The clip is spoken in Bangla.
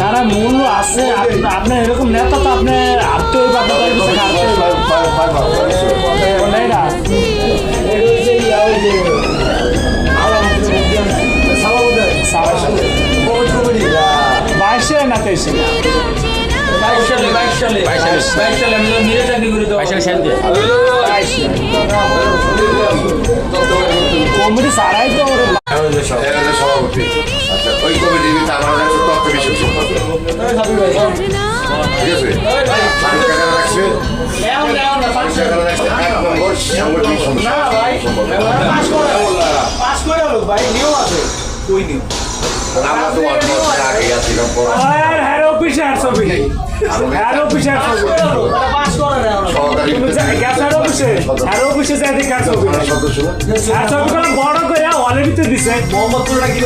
তারা মূল্য আছে আপনার এরকম নেতা তো আপনি হাঁটতে হইব বাইশে না তেইশে কমিটি সারাই তো সভাপতি আচ্ছা ওই কমিটির ভিতরে আমার কাছে তথ্য বিষয় ঠিক আছে রাখছে এক নম্বর সাংগঠনিক সমস্যা আমরা তো আগে গেছিলাম অফিসে ছবি নেই অফিসে অফিসে বড় করে অলরেডি দিছে মোহাম্মদপুর নাকি